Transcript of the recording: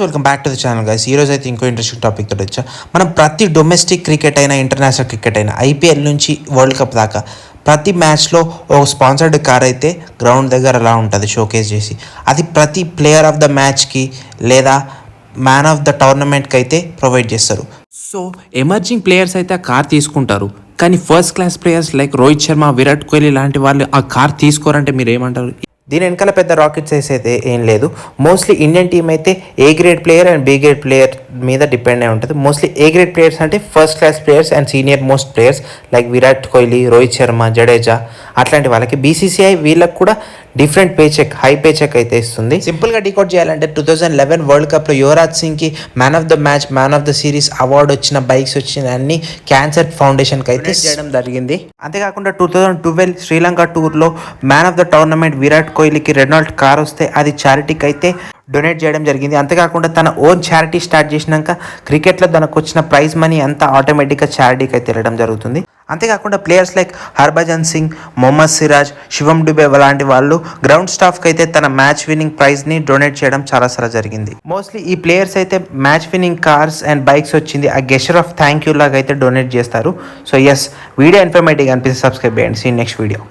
Welcome back to the channel guys. ఈరోజు అయితే ఇంకో ఇంట్రెస్టింగ్ టాపిక్ తోటి వచ్చా. మనం ప్రతి డొమెస్టిక్ క్రికెట్ అయినా ఇంటర్నేషనల్ క్రికెట్ అయినా ఐపీఎల్ నుంచి వరల్డ్ కప్ దాకా ప్రతి మ్యాచ్లో ఒక స్పాన్సర్డ్ కార్ అయితే గ్రౌండ్ దగ్గర అలా ఉంటుంది షోకేస్ చేసి. అది ప్రతి ప్లేయర్ ఆఫ్ ద మ్యాచ్కి లేదా మ్యాన్ ఆఫ్ ద టోర్నమెంట్కి అయితే ప్రొవైడ్ చేస్తారు. సో ఎమర్జింగ్ ప్లేయర్స్ అయితే ఆ కార్ తీసుకుంటారు, కానీ first class players like Rohit Sharma, Virat Kohli లాంటి వాళ్ళు ఆ కార్ తీసుకోరంటే మీరు ఏమంటారు? దీని వెనకాల పెద్ద రాకెట్ సైన్స్ అయితే ఏం లేదు. మోస్ట్లీ ఇండియన్ టీం అయితే A grade player and B grade player మీద డిపెండ్ అయి ఉంటుంది. మోస్ట్లీ ఏ గ్రేడ్ ప్లేయర్స్ అంటే first class players and senior most players like Virat Kohli, Rohit Sharma, Jadeja అట్లాంటి వాళ్ళకి బీసీసీఐ వీళ్ళకి కూడా డిఫరెంట్ పేచెక్, హై పేచెక్ అయితే ఇస్తుంది. సింపుల్గా డీకోడ్ చేయాలంటే 2011 వరల్డ్ కప్లో యువరాజ్ సింగ్కి man of the match, man of the series award వచ్చిన, బైక్స్ వచ్చిన అన్ని క్యాన్సర్ ఫౌండేషన్కి అయితే చేయడం జరిగింది. అంతేకాకుండా 2012 శ్రీలంక టూర్లో man of the tournament Virat కోహ్లీకి రెనాల్ట్ కార్ వస్తే అది చారిటీకి అయితే డొనేట్ చేయడం జరిగింది. అంతేకాకుండా తన ఓన్ చారిటీ స్టార్ట్ చేసినాక క్రికెట్లో తనకు వచ్చిన ప్రైజ్ మనీ అంతా ఆటోమేటిక్గా చారిటీకి అయితే వెళ్ళడం జరుగుతుంది. అంతేకాకుండా ప్లేయర్స్ లైక్ హర్భజన్ సింగ్, మొహమ్మద్ సిరాజ్, శివం డుబే లాంటి వాళ్ళు గ్రౌండ్ స్టాఫ్కి అయితే తన మ్యాచ్ విన్నింగ్ ప్రైజ్ని డొనేట్ చేయడం చాలా జరిగింది. మోస్ట్లీ ఈ ప్లేయర్స్ అయితే match winning cars and bikes వచ్చింది ఆ గెస్చర్ ఆఫ్ థ్యాంక్ యూ లాగా అయితే డొనేట్ చేస్తారు. సో ఎస్, వీడియో ఇన్ఫర్మేటివ్గా అనిపిస్తే సబ్స్క్రైబ్ చేయండి. See next video.